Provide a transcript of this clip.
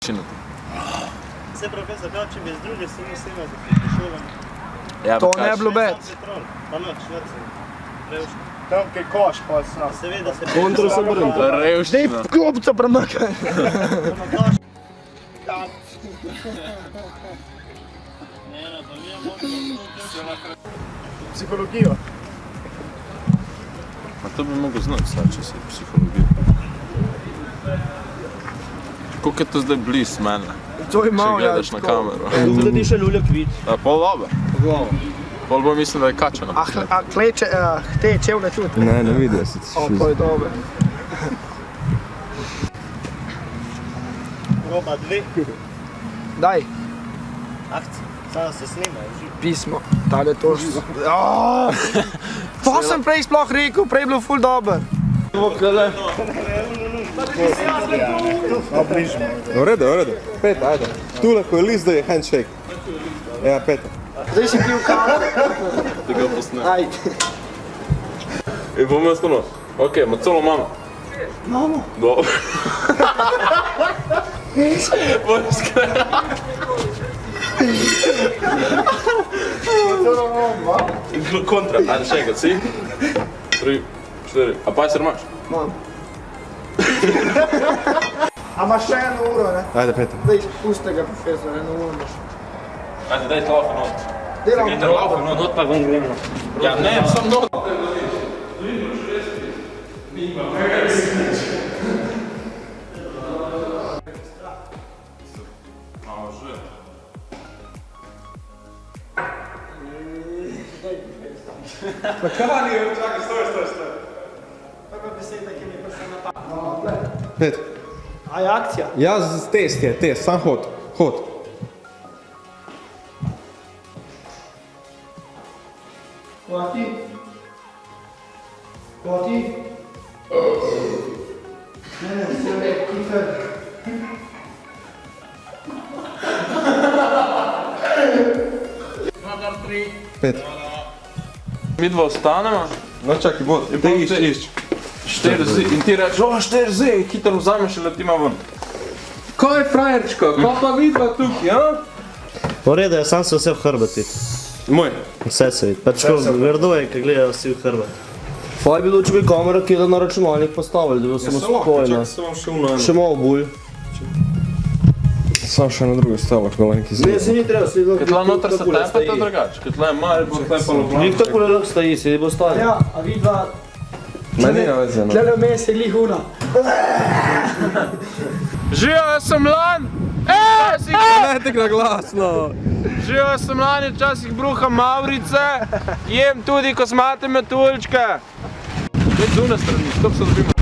Se profesor, kao če bi z druge strani snimali za šolami. To ne bi bilo bed. Pa noč, revščina. Tam kaj koš pa sna. Seveda se Kontro se brem. Revščina. Klopca premakaj. Psihologijo. A to bi mogel znati, če si psihologija. Koliko je to zdaj bliz mene? To je Če malo, ja. gledaš na kamero. Tu da ti še lulja kvit. Pol dobro. Pol bo mislim, da je kača napisano. A kleče, te čevlje tudi? Ne, ne vidijo se. O, to je dobro. Roba 2. Daj, Akcija. Sada se snima, že. pismo. Tale to že... Pa sem prej sploh rekel, prej je bilo ful dober. V redu. Peta, ajde. Tule, ko je list, da je handshake. Ja, peta. Zdaj si pil kavo? Da ga posne. Ajde. Bom jaz to nos. Ok, ma celo mama. Mamo. Dobro. Boj skrej. Kontra, ajde še enkrat, si? 3, 4, a pajser imaš? Mam. A imaš še eno uro, ne? Ajde, peta. Daj, pusti ga, profesor, eno uro imaš. Ajde, daj telefon not. Delam Telefon not pa ven gremo. Ja, ne, sam not. Pet. A je akcija? Ja, test je, sam hod. Koti? Ne, se ve, kifer. Pet. Mi dva ostanemo. No čakaj, bod, te išč. 4Z in ti reč, 4Z in hitro vzameš in letima ven. Kaj je frajerčko, kaj pa vidva tukaj, ja? Po redu, jaz sam se vse v hrbet vidi. Moj. Vse se vidi. Pač ko grdo je, kad gledajo vsi v hrbet. Faj bi bilo, če bi kamera kjeda na računalnik postavili, da bi bilo samo spokojno. Samo še v Še malo bulj. Sam še na drugo stavo, ko je neki Ne, se ni treba, se Kad tla noter se tepe, to drugače. Kad tla je malo, bo tepalo plan. Njih tako le stoji, se bo stali. Ja, a vidva, Ma nima veze, no. tlele vmes je glih una. Živijo, jaz sem lan! Ne tekna glasno. Živijo, jaz sem lani včasih bruham mavrice, jem tudi kosmate metuljčke. Spet z une strani, stop se dobimo.